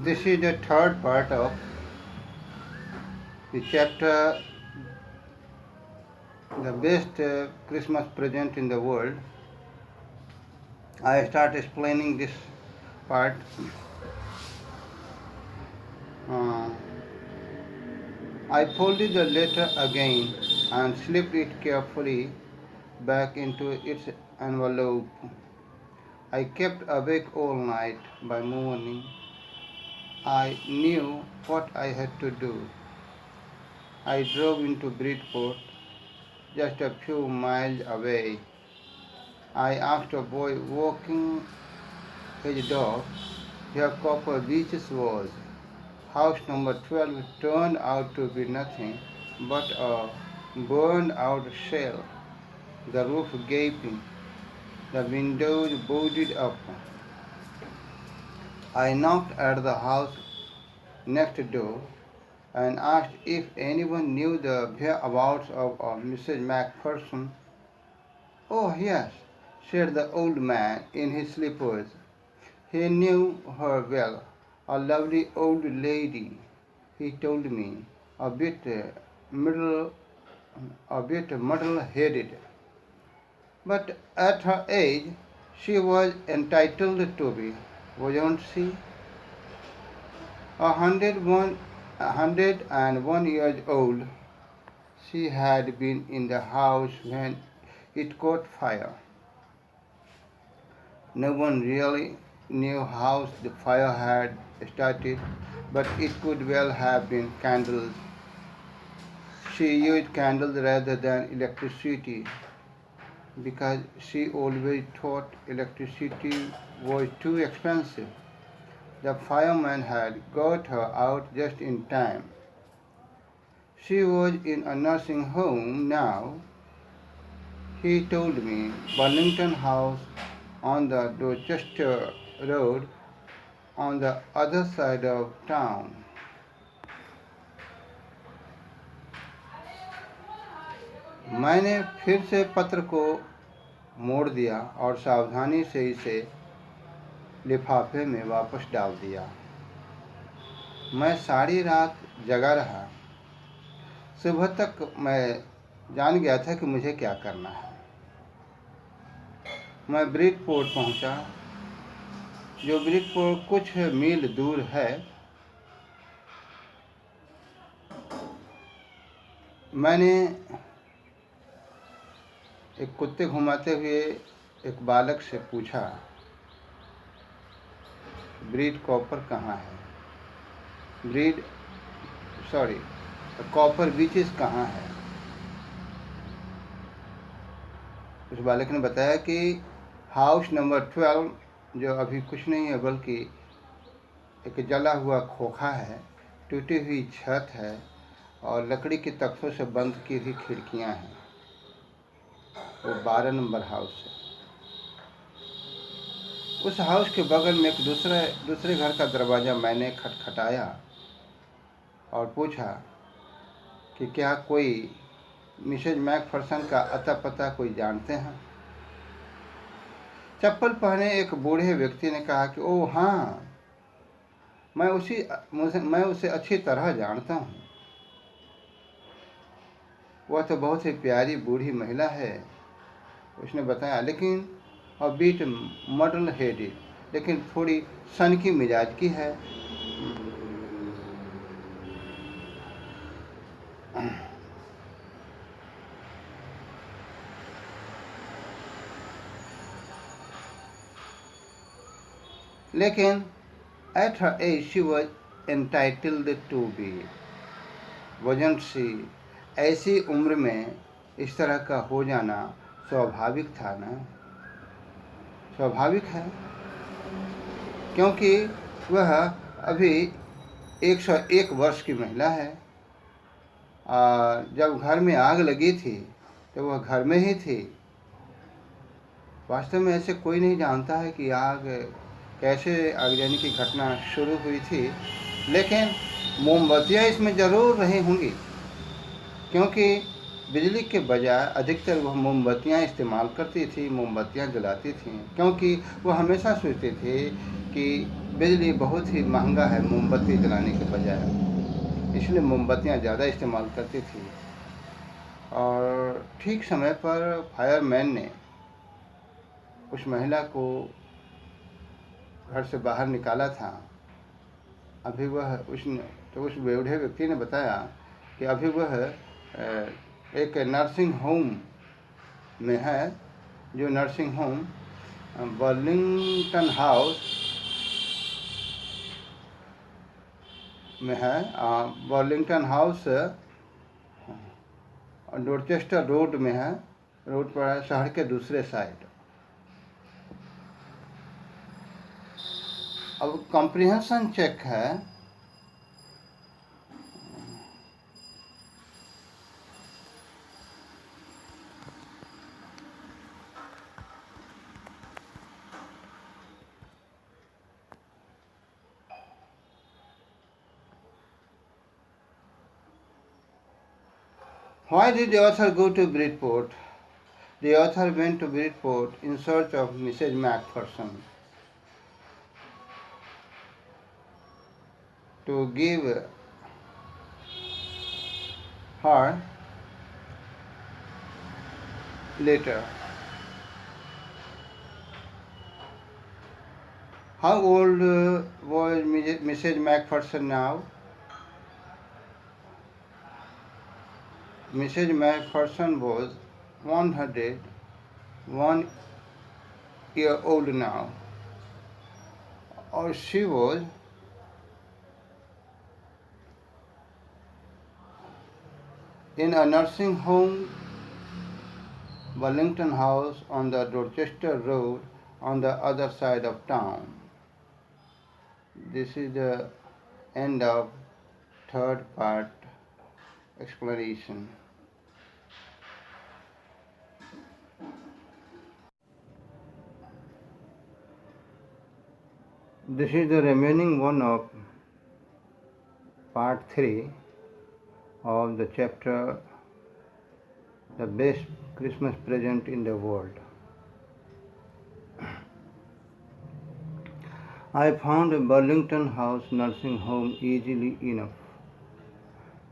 This is the third part of the chapter, The Best Christmas Present in the World. I start explaining this part. Uh, I folded the letter again and slipped it carefully back into its envelope. I kept awake all night. By morning, I knew what I had to do. I drove into Bridgeport, just a few miles away. I asked a boy walking his dog where Copper Beaches was. House number 12 turned out to be nothing but a burned out shell, the roof gaping, the windows boarded up. I knocked at the house next door and asked if anyone knew the whereabouts of Mrs. Macpherson. "Oh, yes," said the old man in his slippers. He knew her well. A lovely old lady, he told me, a bit middle, a bit muddle-headed. But at her age, she was entitled to be, wasn't she? 101 years old, she had been in the house when it caught fire. No one really knew how the fire had started, but it could well have been candles. She used candles rather than electricity because she always thought electricity was too expensive. The fireman had got her out just in time. She was in a nursing home now, he told me, Burlington House on the Dorchester Road on the other side of town. मैंने फिर से पत्र को मोड़ दिया और सावधानी से इसे लिफाफे में वापस डाल दिया। मैं सारी रात जगा रहा। सुबह तक मैं जान गया था कि मुझे क्या करना है। मैं ब्रिजपोर्ट पहुंचा, जो ब्रिजपोर्ट कुछ मील दूर है। मैंने एक कुत्ते घुमाते हुए एक बालक से पूछा, ब्रीड कॉपर कहाँ है? कॉपर बीचेस कहाँ है? उस बालक ने बताया कि हाउस नंबर 12, जो अभी कुछ नहीं है बल्कि एक जला हुआ खोखा है, टूटी हुई छत है और लकड़ी के तख्तों से बंद की हुई खिड़कियां हैं। वो 12 नंबर हाउस है। उस हाउस के बगल में एक दूसरे घर का दरवाज़ा मैंने खटखटाया और पूछा कि क्या कोई मिसेज मैकफरसन का अता पता कोई जानते हैं? चप्पल पहने एक बूढ़े व्यक्ति ने कहा कि ओह हाँ, मैं उसे अच्छी तरह जानता हूँ। वह तो बहुत ही प्यारी बूढ़ी महिला है, उसने बताया, लेकिन अ बिट मॉडल हेडेड, लेकिन थोड़ी सनकी मिजाज की है। लेकिन at her age she was entitled to be, wasn't she? ऐसी उम्र में इस तरह का हो जाना स्वाभाविक था ना? स्वाभाविक है, क्योंकि वह अभी 101 वर्ष की महिला है। जब घर में आग लगी थी तो वह घर में ही थी। वास्तव में ऐसे कोई नहीं जानता है कि कैसे आगजनी की घटना शुरू हुई थी, लेकिन मोमबत्तियाँ इसमें ज़रूर रही होंगी, क्योंकि बिजली के बजाय अधिकतर वह मोमबत्तियाँ इस्तेमाल करती थी, मोमबत्तियाँ जलाती थीं, क्योंकि वह हमेशा सोचती थी कि बिजली बहुत ही महंगा है मोमबत्ती जलाने के बजाय, इसलिए मोमबत्तियाँ ज़्यादा इस्तेमाल करती थी। और ठीक समय पर फायरमैन ने उस महिला को घर से बाहर निकाला था। अभी वह उस बूढ़े व्यक्ति ने बताया कि अभी वह एक नर्सिंग होम में है, जो नर्सिंग होम बर्लिंगटन हाउस में है। बर्लिंगटन हाउस डोरचेस्टर रोड में है, रोड पर है, शहर के दूसरे साइड। अब कॉम्प्रिहेंशन चेक है। Why did the author go to Bridport? The author went to Bridport in search of Mrs. Macpherson to give her letter. How old was Mrs. Macpherson now? Mrs. Macpherson was 101 year old now, or she was in a nursing home, Burlington House on the Dorchester Road on the other side of town. This is the end of third part explanation. This is the remaining one of part 3 of the chapter The Best Christmas Present in the World. I found a Burlington House nursing home easily enough.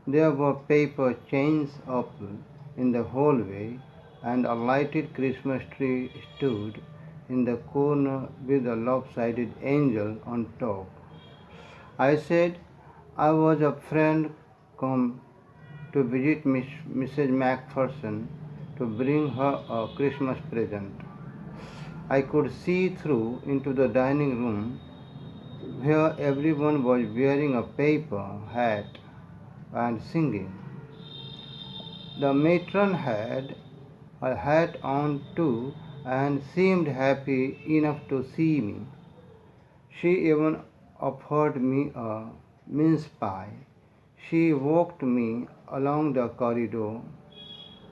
There were paper chains up in the hallway, and a lighted Christmas tree stood in the corner with a lopsided angel on top. I said I was a friend come to visit Mrs. Macpherson to bring her a Christmas present. I could see through into the dining room where everyone was wearing a paper hat and singing. The matron had her hat on too and seemed happy enough to see me. She even offered me a mince pie. She walked me along the corridor.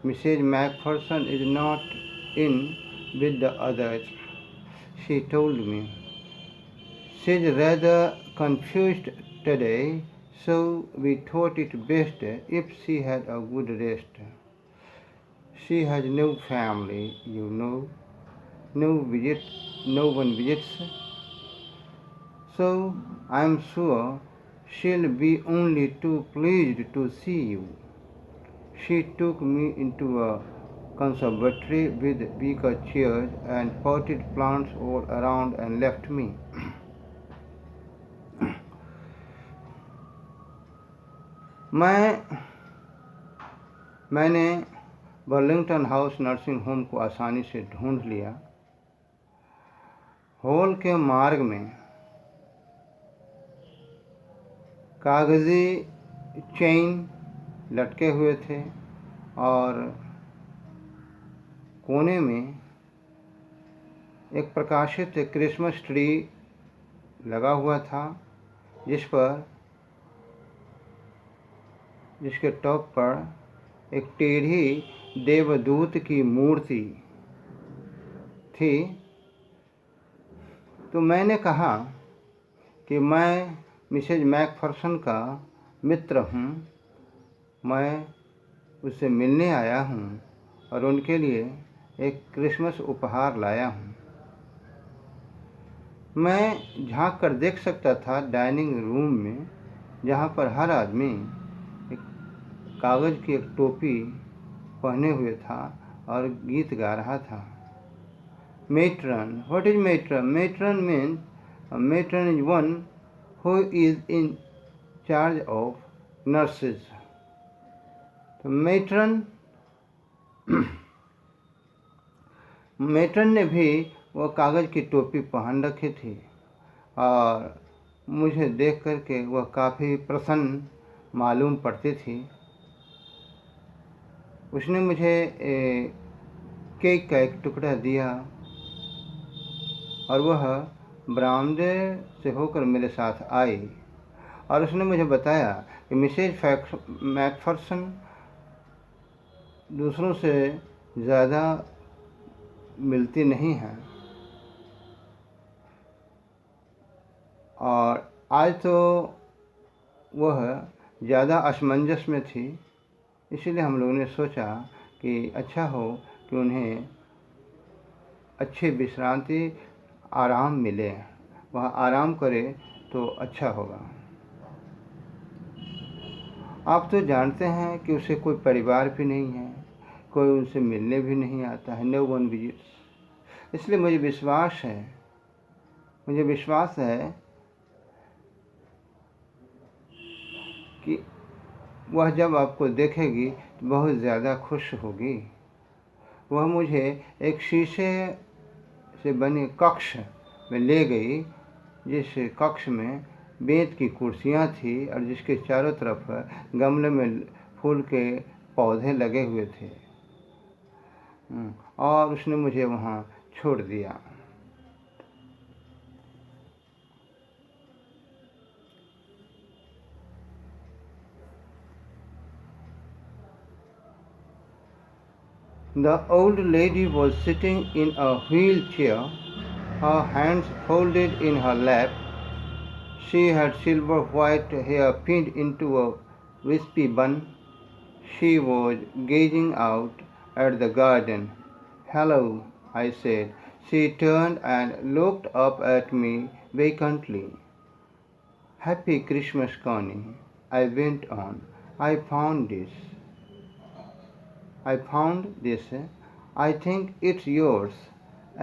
Mrs. Macpherson is not in with the others, she told me. She's rather confused today, so we thought it best if she had a good rest. She has no family, you know, no one visits, so I'm sure she'll be only too pleased to see you. She took me into a conservatory with wicker chairs and potted plants all around and left me. मैंने Burlington house nursing home को आसानी से ढूंढ लिया। Hall के मार्ग में कागजी चेन लटके हुए थे और कोने में एक प्रकाशित क्रिसमस ट्री लगा हुआ था, जिसके टॉप पर एक टेढ़ी देवदूत की मूर्ति थी। तो मैंने कहा कि मैं मिसेज मैकफर्सन का मित्र हूँ, मैं उससे मिलने आया हूँ और उनके लिए एक क्रिसमस उपहार लाया हूँ। मैं झांक कर देख सकता था डाइनिंग रूम में, जहाँ पर हर आदमी एक कागज़ की एक टोपी पहने हुए था और गीत गा रहा था। Matron. What is matron? Matron means matron is one who is in charge of nurses. तो मेट्रन ने भी वह कागज़ की टोपी पहन रखी थी और मुझे देख करके वह काफ़ी प्रसन्न मालूम पड़ती थी। उसने मुझे केक का एक टुकड़ा दिया और वह बरामदे से होकर मेरे साथ आई और उसने मुझे बताया कि मिसेज मैकफरसन दूसरों से ज़्यादा मिलती नहीं हैं और आज तो वह ज़्यादा असमंजस में थी, इसीलिए हम लोगों ने सोचा कि अच्छा हो कि उन्हें अच्छी विश्रांति आराम मिले, वह आराम करे तो अच्छा होगा। आप तो जानते हैं कि उसे कोई परिवार भी नहीं है, कोई उनसे मिलने भी नहीं आता है, नो वन विजिट्स। इसलिए मुझे विश्वास है कि वह जब आपको देखेगी तो बहुत ज़्यादा खुश होगी। वह मुझे एक शीशे से बने कक्ष में ले गई, जिस कक्ष में बेंत की कुर्सियाँ थी और जिसके चारों तरफ गमले में फूल के पौधे लगे हुए थे और उसने मुझे वहाँ छोड़ दिया। The old lady was sitting in a wheelchair, her hands folded in her lap. She had silver white hair pinned into a wispy bun. She was gazing out at the garden. "Hello," I said. She turned and looked up at me vacantly. "Happy Christmas, Connie," I went on. I found this. I think it's yours."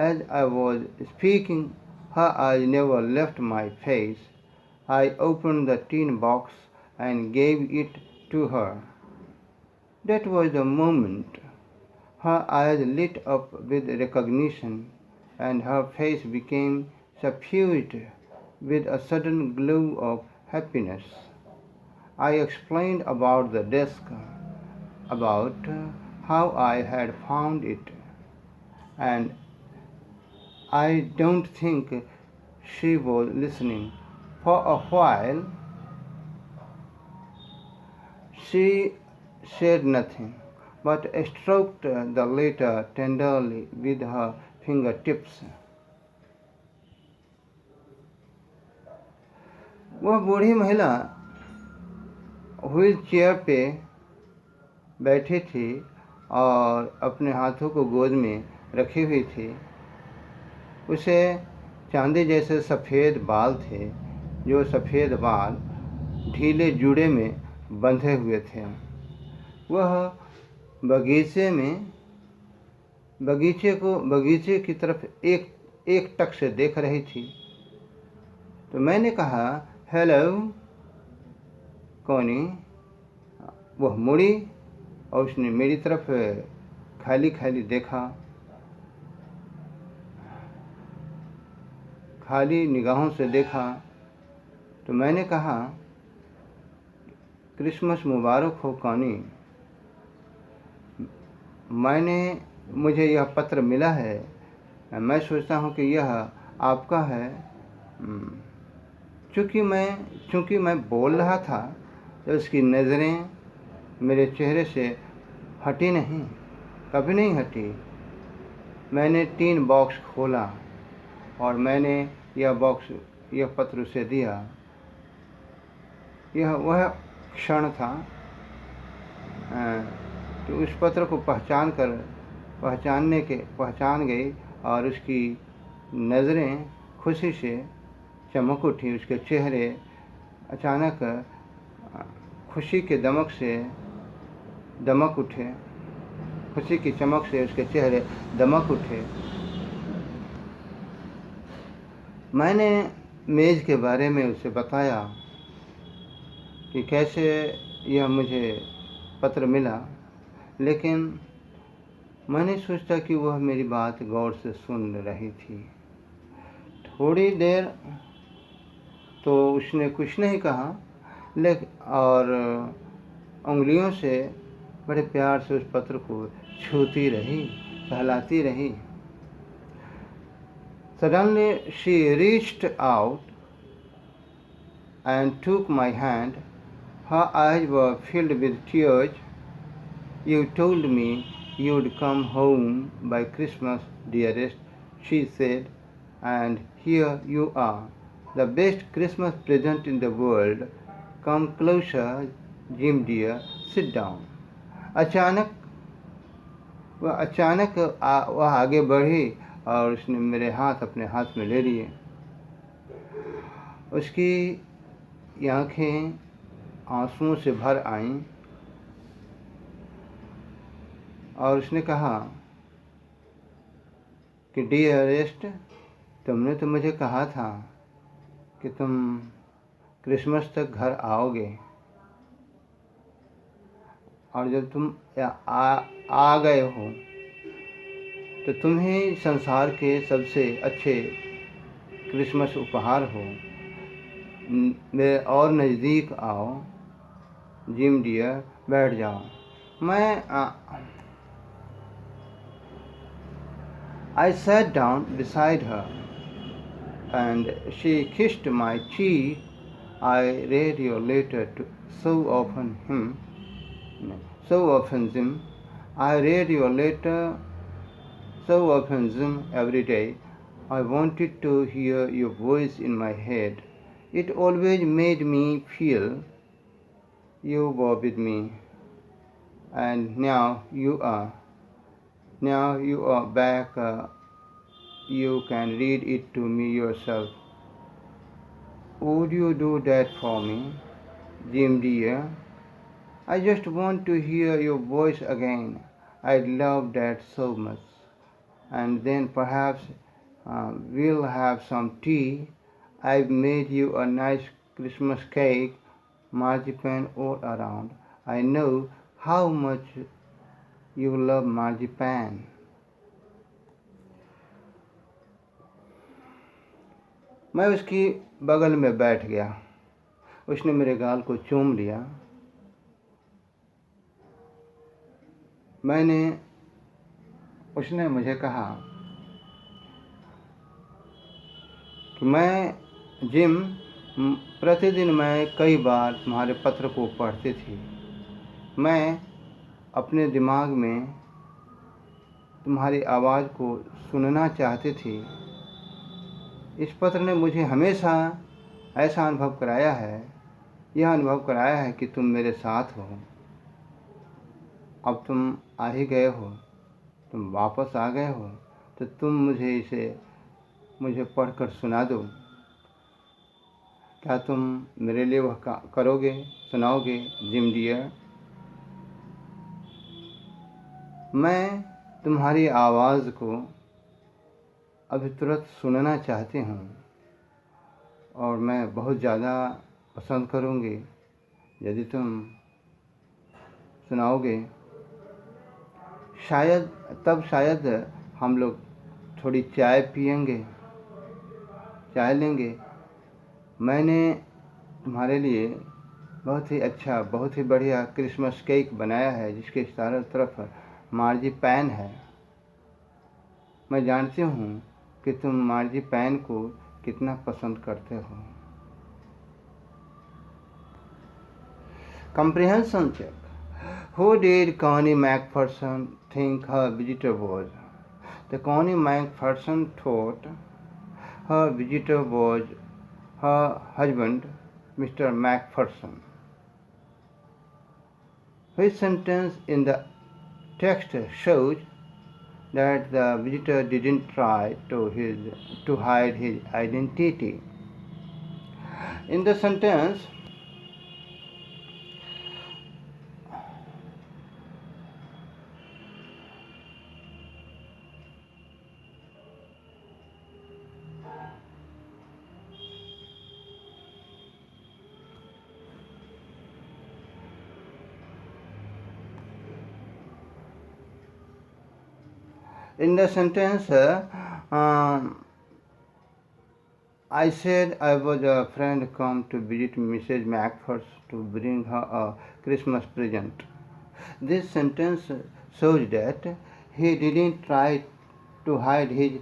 As I was speaking, her eyes never left my face. I opened the tin box and gave it to her. That was the moment. Her eyes lit up with recognition, and her face became suffused with a sudden glow of happiness. I explained about the desk, about how I had found it, and I don't think she was listening. For a while, she said nothing, but stroked the letter tenderly with her fingertips. वह बूढ़ी महिला wheel chair पे बैठी थी और अपने हाथों को गोद में रखी हुई थी। उसे चांदी जैसे सफ़ेद बाल थे, जो सफ़ेद बाल ढीले जूड़े में बंधे हुए थे। वह बगीचे की तरफ एक टक से देख रही थी। तो मैंने कहा, "हेलो कॉनी।" वह मुड़ी और उसने मेरी तरफ खाली खाली देखा, खाली निगाहों से देखा। तो मैंने कहा, "क्रिसमस मुबारक हो कॉनी। मुझे यह पत्र मिला है। मैं सोचता हूँ कि यह आपका है।" चूँकि मैं बोल रहा था तो उसकी नज़रें मेरे चेहरे से हटी नहीं, कभी नहीं हटी। मैंने टिन बॉक्स खोला और मैंने यह पत्र उसे दिया। यह वह क्षण था कि उस पत्र को पहचान गई और उसकी नज़रें खुशी से चमक उठी। उसके चेहरे अचानक खुशी के दमक से दमक उठे। खुशी की चमक से उसके चेहरे दमक उठे। मैंने मेज़ के बारे में उसे बताया कि कैसे यह मुझे पत्र मिला, लेकिन मैं नहीं सोचता कि वह मेरी बात गौर से सुन रही थी। थोड़ी देर तो उसने कुछ नहीं कहा, लेकिन और उंगलियों से बड़े प्यार से उस पत्र को छूती रही, सहलाती रही। Suddenly she reached out and took my hand. Her eyes were filled with tears. "You told me you'd come home by Christmas, dearest," she said, "and here you are, the best Christmas present in the world. Come closer, Jim dear, sit down." अचानक वह आगे बढ़ी और उसने मेरे हाथ अपने हाथ में ले लिए। उसकी आंखें आंसुओं से भर आईं और उसने कहा कि डियरेस्ट, तुमने तो मुझे कहा था कि तुम क्रिसमस तक घर आओगे, और जब तुम आ गए हो तो तुम ही संसार के सबसे अच्छे क्रिसमस उपहार हो। मेरे और नज़दीक आओ जिम डियर, बैठ जाओ। I sat down beside her and she kissed my cheek. "I read your letter so often, Jim. I read your letter so often, Jim, every day. I wanted to hear your voice in my head. It always made me feel you were with me. And now you are back. You can read it to me yourself. Would you do that for me, Jim dear? I just want to hear your voice again. I'd love that so much. And then perhaps we'll have some tea. I've made you a nice Christmas cake, marzipan all around. I know how much you love marzipan." मैं उसकी बगल में बैठ गया। उसने मेरे गाल को चूम लिया। उसने मुझे कहा कि जिम, प्रतिदिन मैं कई बार तुम्हारे पत्र को पढ़ती थी। मैं अपने दिमाग में तुम्हारी आवाज़ को सुनना चाहती थी। इस पत्र ने मुझे हमेशा ऐसा अनुभव कराया है, यह अनुभव कराया है कि तुम मेरे साथ हो। अब तुम आ ही गए हो, तुम वापस आ गए हो, तो तुम मुझे पढ़कर सुना दो। क्या तुम मेरे लिए वह करोगे, सुनाओगे जिम डियर? मैं तुम्हारी आवाज़ को अभी तुरंत सुनना चाहती हूँ, और मैं बहुत ज़्यादा पसंद करूँगी यदि तुम सुनाओगे। शायद हम लोग थोड़ी चाय लेंगे। मैंने तुम्हारे लिए बहुत ही अच्छा, बहुत ही बढ़िया क्रिसमस केक बनाया है, जिसके चारों तरफ मार्जिपैन है। मैं जानती हूँ कि तुम मार्जिपैन को कितना पसंद करते हो। Comprehension check. Who did Connie Macpherson think her visitor was? The Connie Macpherson thought her visitor was her husband, Mr. Macpherson. Which sentence in the text shows that the visitor didn't try to hide his identity. In the sentence, in the sentence, I said I was a friend come to visit Mrs. McPherson to bring her a Christmas present. This sentence shows that he didn't try to hide his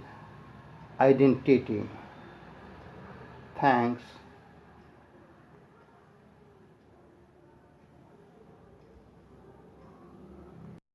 identity. Thanks.